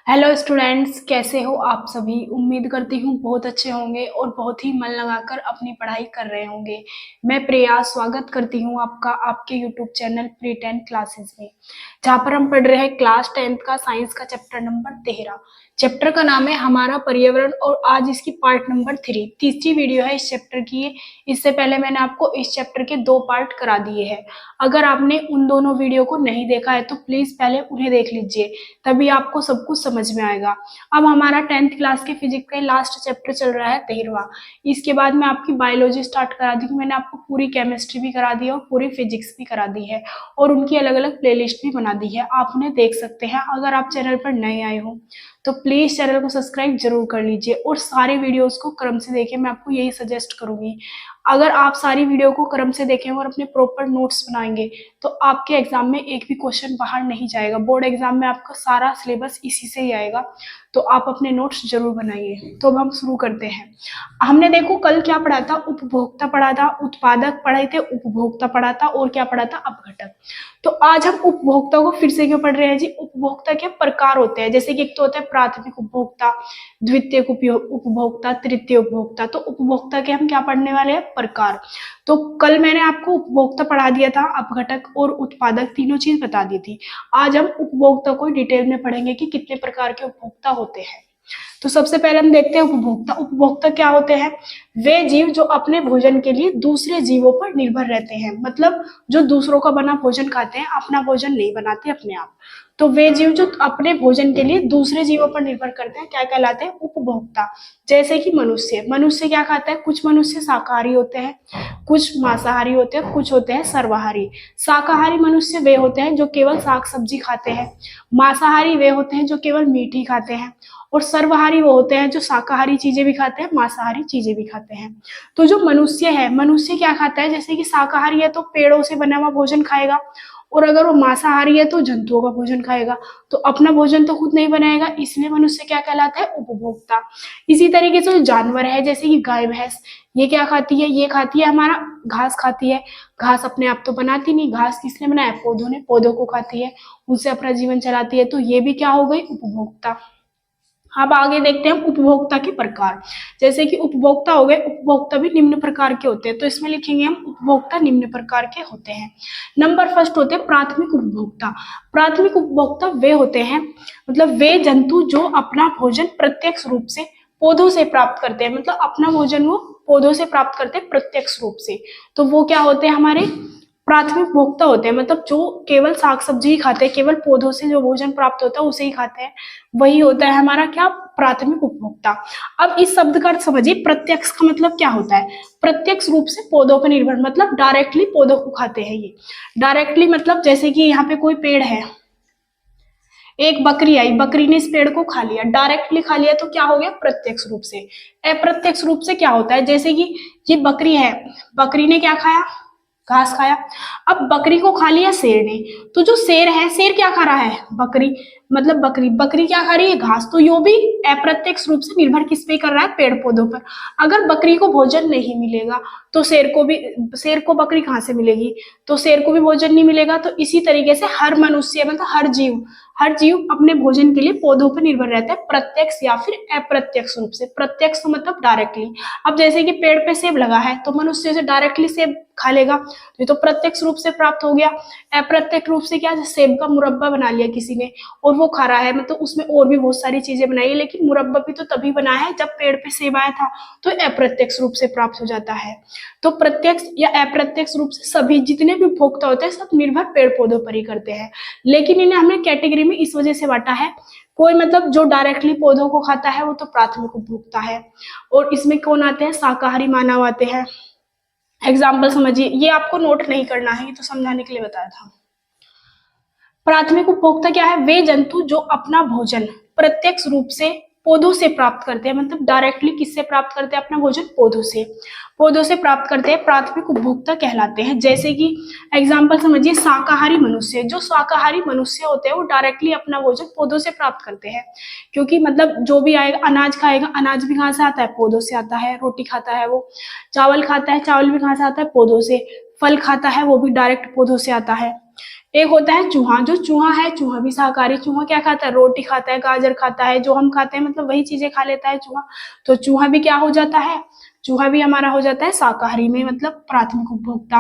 Hello students, कैसे हो आप सभी। उम्मीद करती हूँ बहुत अच्छे होंगे और बहुत ही मन लगाकर अपनी पढ़ाई कर रहे होंगे। मैं प्रिया स्वागत करती हूँ आपका आपके यूट्यूब चैनल प्री 10 क्लासेस में, जहाँ पर हम पढ़ रहे हैं क्लास 10th का साइंस का चैप्टर नंबर 13। चैप्टर का नाम है हमारा पर्यावरण और आज इसकी पार्ट नंबर 3 तीसरी वीडियो है इस चैप्टर की। इससे पहले मैंने आपको इस चैप्टर के 2 पार्ट करा दिए हैं। अगर आपने उन दोनों वीडियो को नहीं देखा है तो प्लीज पहले उन्हें देख लीजिए, तभी आपको सब कुछ समझ में आएगा। अब हमारा 10th क्लास के फिजिक्स का लास्ट चैप्टर चल रहा है 13वां। इसके बाद मैं आपकी बायोलॉजी स्टार्ट करा दी हूँ। मैंने आपको पूरी केमिस्ट्री भी करा दी है और पूरी फिजिक्स भी करा दी है और उनकी अलग अलग प्लेलिस्ट भी बना दी है, आप उन्हें देख सकते हैं। अगर आप चैनल पर नए आए हो तो प्लीज चैनल को सब्सक्राइब जरूर कर लीजिए और सारी वीडियोस को क्रम से देखें, मैं आपको यही सजेस्ट करूंगी। अगर आप सारी वीडियो को क्रम से देखें और अपने प्रॉपर नोट्स बनाएंगे तो आपके एग्जाम में एक भी क्वेश्चन बाहर नहीं जाएगा। बोर्ड एग्जाम में आपका सारा सिलेबस इसी से ही आएगा, तो आप अपने नोट्स जरूर बनाइए। तो अब हम शुरू करते हैं। हमने देखो कल क्या पढ़ा था, उपभोक्ता पढ़ा था, उत्पादक पढ़े थे, उपभोक्ता पढ़ा था और क्या पढ़ा था, अपघटक। तो आज हम उपभोक्ता को फिर से क्यों पढ़ रहे हैं जी। उपभोक्ता के प्रकार होते हैं, जैसे कि एक तो होता है प्राथमिक उपभोक्ता, द्वितीय उपभोक्ता, तृतीय उपभोक्ता। तो उपभोक्ता के हम क्या पढ़ने वाले हैं, प्रकार। तो कल मैंने आपको उपभोक्ता पढ़ा दिया था, अपघटक और उत्पादक तीनों चीज बता दी थी। आज हम उपभोक्ता को डिटेल में पढ़ेंगे कि कितने प्रकार के उपभोक्ता होते हैं। तो सबसे पहले हम देखते हैं उपभोक्ता। उपभोक्ता क्या होते हैं, वे जीव जो अपने भोजन के लिए दूसरे जीवों पर निर्भर रहते हैं। मतलब जो दूसरों का बना भोजन खाते हैं, अपना भोजन नहीं बनाते अपने आप। तो वे जीव जो अपने भोजन के लिए दूसरे जीवों पर निर्भर करते हैं क्या कहलाते हैं, उपभोक्ता। जैसे कि मनुष्य, मनुष्य क्या खाता है, कुछ मनुष्य शाकाहारी होते हैं, कुछ मांसाहारी होते हैं, कुछ होते हैं सर्वाहारी। शाकाहारी मनुष्य वे होते हैं जो केवल साग सब्जी खाते हैं, मांसाहारी वे होते हैं जो केवल मीट ही खाते हैं, और सर्वाहारी वो होते हैं जो शाकाहारी चीजें भी खाते हैं, मांसाहारी चीजें भी खाते हैं। तो जो मनुष्य है, मनुष्य क्या खाता है, जैसे कि शाकाहारी है तो पेड़ों से बना हुआ भोजन खाएगा, और अगर वो मांसाहारी है तो जंतुओं का भोजन खाएगा। तो अपना भोजन तो खुद नहीं बनाएगा, इसलिए मनुष्य क्या कहलाता है, उपभोक्ता। इसी तरीके से जो जानवर है, जैसे कि गाय भैंस, ये क्या खाती है, ये खाती है हमारा घास खाती है। घास अपने आप तो बनाती नहीं, घास किसने बनाया, पौधों ने, पौधों को खाती है, उनसे अपना जीवन चलाती है। तो ये भी क्या हो गई, उपभोक्ता। अब आगे देखते हैं उपभोक्ता के प्रकार। जैसे कि उपभोक्ता हो गए, उपभोक्ता भी निम्न प्रकार के होते हैं। तो इसमें लिखेंगे हम उपभोक्ता निम्न प्रकार के होते हैं। नंबर फर्स्ट होते हैं प्राथमिक उपभोक्ता। प्राथमिक उपभोक्ता वे होते हैं, मतलब वे जंतु जो अपना भोजन प्रत्यक्ष रूप से पौधों से प्राप्त करते हैं। मतलब अपना भोजन वो पौधों से प्राप्त करते हैं प्रत्यक्ष रूप से। तो वो क्या होते हैं, हमारे प्राथमिक उपभोक्ता होते हैं। मतलब जो केवल साग सब्जी ही खाते हैं, केवल पौधों से जो भोजन प्राप्त होता है उसे ही खाते हैं, वही होता है हमारा क्या, प्राथमिक उपभोक्ता। अब इस शब्द का अर्थ समझिए, प्रत्यक्ष का मतलब क्या होता है, प्रत्यक्ष रूप से पौधों पर निर्भर, मतलब डायरेक्टली पौधों को खाते हैं ये। डायरेक्टली मतलब जैसे कि यहाँ पे कोई पेड़ है, एक बकरी आई, बकरी ने इस पेड़ को खा लिया, डायरेक्टली खा लिया, तो क्या हो गया, प्रत्यक्ष रूप से। अप्रत्यक्ष रूप से क्या होता है, जैसे कि ये बकरी है, बकरी ने क्या खाया, घास खाया। अब बकरी को खा लिया शेर ने, तो जो शेर है, शेर क्या खा रहा है, बकरी, मतलब बकरी, बकरी क्या खा रही है, घास। तो यो भी अप्रत्यक्ष रूप से निर्भर किस पे कर रहा है, पेड़ पौधों पर। अगर बकरी को भोजन नहीं मिलेगा तो शेर को भी, शेर को बकरी कहाँ से मिलेगी, तो शेर को भी भोजन नहीं मिलेगा। तो इसी तरीके से हर मनुष्य, मतलब हर जीव अपने भोजन के लिए पौधों पर निर्भर रहता है, प्रत्यक्ष या फिर अप्रत्यक्ष रूप से। प्रत्यक्ष तो मतलब डायरेक्टली। अब जैसे कि पेड़ पे सेब लगा है तो मनुष्य उसे डायरेक्टली सेब खा लेगा, ये तो प्रत्यक्ष रूप से प्राप्त हो गया। अप्रत्यक्ष रूप से क्या, सेब का मुरब्बा बना लिया किसी ने और वो खा रहा है, मतलब उसमें और भी बहुत सारी चीजें बनाई है, लेकिन मुरब्बा भी तो तभी बना है जब पेड़ पे सेब आया था, तो अप्रत्यक्ष रूप से प्राप्त हो जाता है। तो प्रत्यक्ष या अप्रत्यक्ष रूप से सभी जितने भी उपभोक्ता होते हैं सब निर्भर पेड़ पौधों पर ही करते हैं। लेकिन इन्हें हमने कैटेगरी में इस वजह से बांटा है, कोई मतलब जो डायरेक्टली पौधों को खाता है वो तो प्राथमिक उपभोक्ता है, और इसमें कौन आते हैं, शाकाहारी मानव आते हैं। एग्जाम्पल समझिए, ये आपको नोट नहीं करना है, ये तो समझाने के लिए बताया था। प्राथमिक उपभोक्ता क्या है, वे जंतु जो अपना भोजन प्रत्यक्ष रूप से पौधों से प्राप्त करते हैं। मतलब डायरेक्टली किससे प्राप्त करते हैं अपना भोजन, पौधों से प्राप्त करते हैं, प्राथमिक उपभोक्ता कहलाते हैं। जैसे कि एग्जाम्पल समझिए, शाकाहारी मनुष्य, जो शाकाहारी मनुष्य होते हैं वो डायरेक्टली अपना भोजन पौधों से प्राप्त करते हैं, क्योंकि मतलब जो भी आएगा, अनाज खाएगा, अनाज भी कहाँ से आता है, पौधों से आता है। रोटी खाता है वो, चावल खाता है, चावल भी कहाँ से आता है, पौधों से। फल खाता है वो भी डायरेक्ट पौधों से आता है। एक होता है चूहा, जो चूहा है, चूहा भी शाकाहारी। चूहा क्या खाता है? रोटी खाता है, गाजर खाता है, जो हम खाते हैं, मतलब वही चीजें खा लेता है चूहा। तो चूहा भी क्या हो जाता है? चूहा भी हमारा हो जाता है शाकाहारी में, मतलब प्राथमिक उपभोक्ता।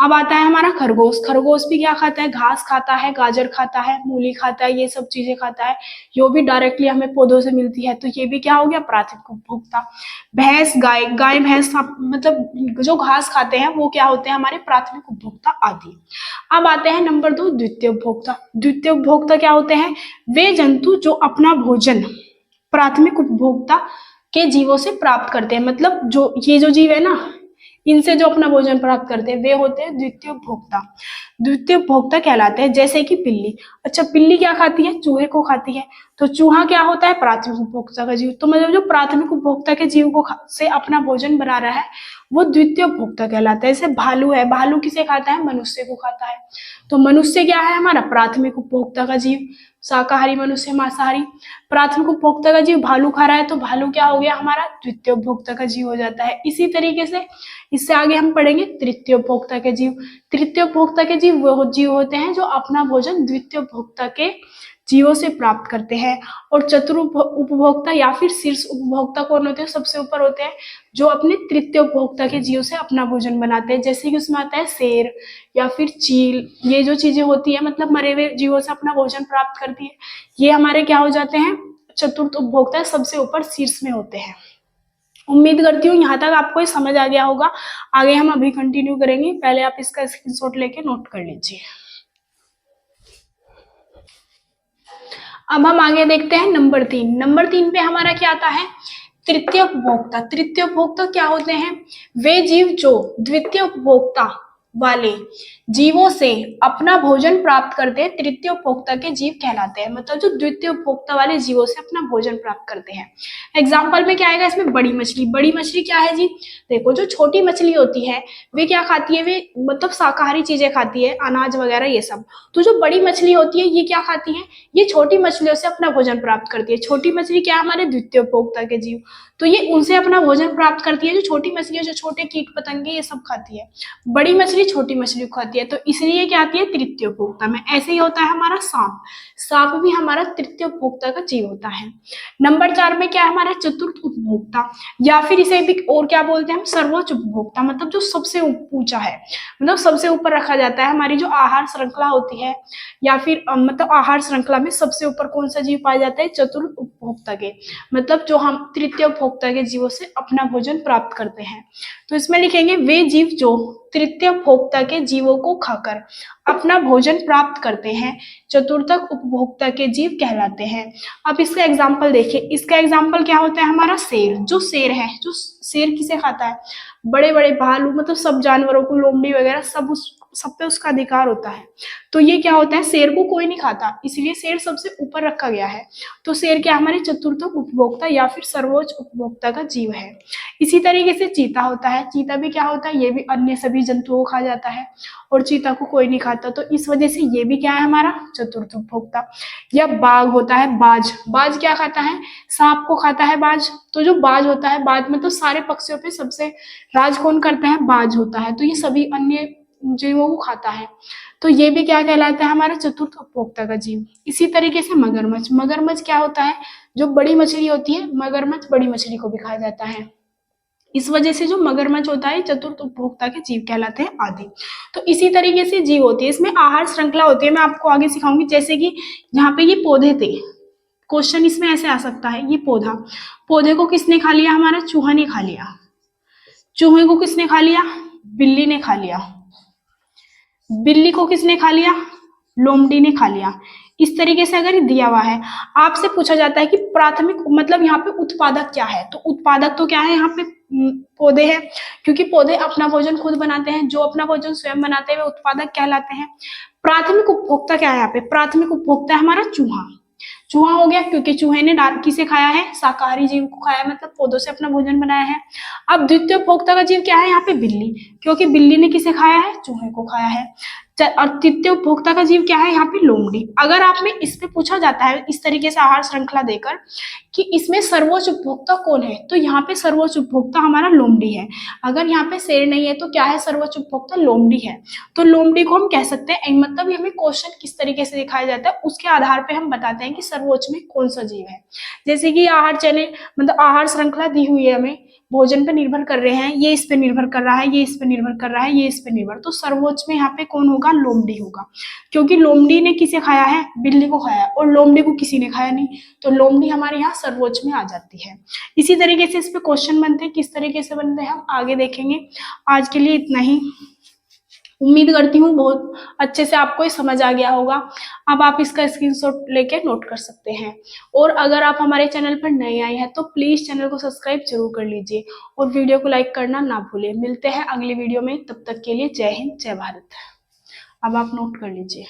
अब आता है हमारा खरगोश। खरगोश भी क्या खाता है? घास खाता है, गाजर खाता है, मूली खाता है, ये सब चीजें खाता है। जो भी डायरेक्टली हमें पौधों से मिलती है, तो ये भी क्या हो गया? प्राथमिक उपभोक्ता। भैंस, गाय, गाय भैंस मतलब जो घास खाते हैं वो क्या होते हैं? हमारे प्राथमिक उपभोक्ता आदि। अब आते हैं नंबर 2, द्वितीय उपभोक्ता। द्वितीय उपभोक्ता क्या होते हैं? वे जंतु जो अपना भोजन प्राथमिक उपभोक्ता के जीवों से प्राप्त करते हैं, मतलब जो ये जो जीव है ना, इनसे जो अपना भोजन प्राप्त करते हैं वे होते हैं द्वितीय उपभोक्ता। द्वितीय उपभोक्ता कहलाते हैं, जैसे कि बिल्ली। अच्छा, बिल्ली क्या खाती है? चूहे को खाती है। तो चूहा क्या होता है? प्राथमिक उपभोक्ता का जीव। तो मतलब जो प्राथमिक उपभोक्ता के जीव को से अपना भोजन बना रहा है वो द्वितीय उपभोक्ता कहलाता है। जैसे भालू है, भालू किसे खाता है? मनुष्य को खाता है। तो मनुष्य क्या है? हमारा प्राथमिक उपभोक्ता का जीव। शाकाहारी, मनुष्य मांसाहारी। प्राथमिक उपभोक्ता का जीव भालू खा रहा है, तो भालू क्या हो गया? हमारा द्वितीय उपभोक्ता का जीव हो जाता है। इसी तरीके से इससे आगे हम पढ़ेंगे तृतीय उपभोक्ता के जीव। तृतीय उपभोक्ता के जीव वो जीव होते हैं जो अपना भोजन द्वितीय उपभोक्ता के जीवों से प्राप्त करते हैं। और चतुर्थ उपभोक्ता या फिर शीर्ष उपभोक्ता कौन होते हैं? सबसे ऊपर होते हैं, जो अपने तृतीय उपभोक्ता के जीव से अपना भोजन बनाते हैं। जैसे कि उसमें आता है शेर या फिर चील, ये जो चीजें होती है, मतलब मरे हुए जीवों से अपना भोजन प्राप्त करती है, ये हमारे क्या हो जाते हैं? चतुर्थ उपभोक्ता, सबसे ऊपर शीर्ष में होते हैं। उम्मीद करती हूँ यहाँ तक आपको ये समझ आ गया होगा। आगे हम अभी कंटिन्यू करेंगे, पहले आप इसका स्क्रीनशॉट लेके नोट कर लीजिए। अब हम आगे देखते हैं नंबर 3। नंबर 3 पे हमारा क्या आता है? तृतीय उपभोक्ता। तृतीय उपभोक्ता क्या होते हैं? वे जीव जो द्वितीय उपभोक्ता वाले जीवों से अपना भोजन प्राप्त करते हैं, तृतीय उपभोक्ता के जीव कहलाते हैं। मतलब जो द्वितीय उपभोक्ता वाले जीवों से अपना भोजन प्राप्त करते हैं। एग्जाम्पल में क्या आएगा इसमें? बड़ी मछली। बड़ी मछली क्या है जी? देखो, जो छोटी मछली होती है वे क्या खाती है? वे मतलब शाकाहारी चीजें खाती है, अनाज वगैरह ये सब। तो जो बड़ी मछली होती है ये क्या खाती है? ये छोटी मछलियों से अपना भोजन प्राप्त करती है। छोटी मछली क्या है? हमारे द्वितीय उपभोक्ता के जीव। तो ये उनसे अपना भोजन प्राप्त करती है। जो छोटी मछलियां, जो छोटे कीट पतंगे ये सब खाती है। बड़ी मछली छोटी मछली को खाती है, तो इसलिए क्या आती है? तृतीय उपभोक्ता में। ऐसे ही होता है हमारा सांप। सांप भी हमारा तृतीय उपभोक्ता का जीव होता है। नंबर 4 में क्या है हमारा? चतुर्थ उपभोक्ता, या फिर इसे भी और क्या बोलते हैं हम? सर्वोच्च उपभोक्ता। मतलब जो सबसे ऊंचा है, मतलब सबसे ऊपर रखा जाता है। हमारी जो आहार श्रृंखला होती है, या फिर मतलब आहार श्रृंखला में सबसे ऊपर कौन सा जीव पाया जाता है? चतुर्थ उपभोक्ता के, मतलब जो हम तृतीय उपभोक्ता के जीवों से अपना भोजन प्राप्त करते हैं। तो इसमें लिखेंगे वे जीव जो तृतीय उपभोक्ता के जीवों को खाकर अपना भोजन प्राप्त करते हैं, चतुर्थक उपभोक्ता के जीव कहलाते हैं। अब इसका एग्जाम्पल देखिए। इसका एग्जाम्पल क्या होता है? हमारा शेर। जो शेर है, जो शेर किसे खाता है? बड़े बड़े भालू, मतलब सब जानवरों को, लोमड़ी वगैरह सब पे उसका अधिकार होता है। तो ये क्या होता है? शेर को कोई नहीं खाता, इसलिए शेर सबसे ऊपर रखा गया है। तो शेर क्या हमारे चतुर्थ उपभोक्ता या फिर सर्वोच्च उपभोक्ता का जीव है। इसी तरीके से चीता होता है। चीता भी क्या होता है? ये भी अन्य सभी जंतुओं को खा जाता है, और चीता को कोई नहीं खाता, तो इस वजह से ये भी क्या है? हमारा चतुर्थ उपभोक्ता। या बाघ होता है। बाज, बाज क्या खाता है? सांप को खाता है बाज। तो जो बाज होता है, बाज मतलब सारे पक्षियों पे सबसे राज कौन करता है? बाज होता है। तो ये सभी अन्य जीवों को खाता है, तो ये भी क्या कहलाता है? हमारा चतुर्थ उपभोक्ता का जीव। इसी तरीके से मगरमच्छ। मगरमच्छ क्या होता है? जो बड़ी मछली होती है, मगरमच्छ बड़ी मछली को भी खाया जाता है। इस वजह से जो मगरमच्छ होता है चतुर्थ उपभोक्ता के जीव कहलाते हैं आदि। तो इसी तरीके से जीव होती है, इसमें आहार श्रृंखला होती है। मैं आपको आगे सिखाऊंगी। जैसे कि यहाँ पे ये पौधे थे, क्वेश्चन इसमें ऐसे आ सकता है। ये पौधा, पौधे को किसने खा लिया? हमारा चूहा ने खा लिया। चूहे को किसने खा लिया? बिल्ली ने खा लिया। बिल्ली को किसने खा लिया? लोमड़ी ने खा लिया। इस तरीके से अगर दिया हुआ है, आपसे पूछा जाता है कि प्राथमिक मतलब यहाँ पे उत्पादक क्या है, तो उत्पादक तो क्या है यहाँ पे? पौधे हैं, क्योंकि पौधे अपना भोजन खुद बनाते हैं। जो अपना भोजन स्वयं बनाते हैं वे उत्पादक कहलाते हैं। प्राथमिक उपभोक्ता क्या है यहाँ पे? प्राथमिक उपभोक्ता है हमारा चूहा। चूहा हो गया, क्योंकि चूहे ने किसे खाया है? शाकाहारी जीव को खाया, मतलब पौधों से अपना भोजन बनाया है। अब द्वितीय उपभोक्ता का जीव क्या है यहाँ पे? बिल्ली, क्योंकि बिल्ली ने किसे खाया है? चूहे को खाया है। और तृतीय उपभोक्ता का जीव क्या है यहाँ पे? लोमड़ी। अगर आप में इस पे पूछा जाता है इस तरीके से आहार श्रृंखला देकर कि इसमें सर्वोच्च उपभोक्ता कौन है, तो यहाँ पे सर्वोच्च उपभोक्ता हमारा लोमड़ी है। अगर यहाँ पे शेर नहीं है तो क्या है? सर्वोच्च उपभोक्ता लोमड़ी है। तो लोमड़ी को हम कह सकते हैं, मतलब हमें क्वेश्चन किस तरीके से दिखाया जाता है उसके आधार पे हम बताते हैं कि सर्वोच्च में कौन सा जीव है। जैसे कि आहार चैनल, मतलब आहार श्रृंखला दी हुई है हमें, भोजन पे निर्भर कर रहे हैं, ये इस पे निर्भर कर रहा है, ये इस पे निर्भर कर रहा है, ये इस पे निर्भर, तो सर्वोच्च में यहाँ पे कौन होगा? लोमड़ी होगा। क्योंकि लोमड़ी ने किसे खाया है? बिल्ली को खाया, और लोमड़ी को किसी ने खाया नहीं, तो लोमड़ी हमारे यहाँ सर्वोच्च में आ जाती है। इसी तरीके से इस पे क्वेश्चन बनते हैं, किस तरीके से बनते हैं हम आगे देखेंगे। आज के लिए इतना ही। उम्मीद करती हूँ बहुत अच्छे से आपको ये समझ आ गया होगा। अब आप इसका स्क्रीनशॉट लेके नोट कर सकते हैं। और अगर आप हमारे चैनल पर नए आए हैं तो प्लीज चैनल को सब्सक्राइब जरूर कर लीजिए और वीडियो को लाइक करना ना भूलें। मिलते हैं अगली वीडियो में, तब तक के लिए जय हिंद जय भारत। अब आप नोट कर लीजिए।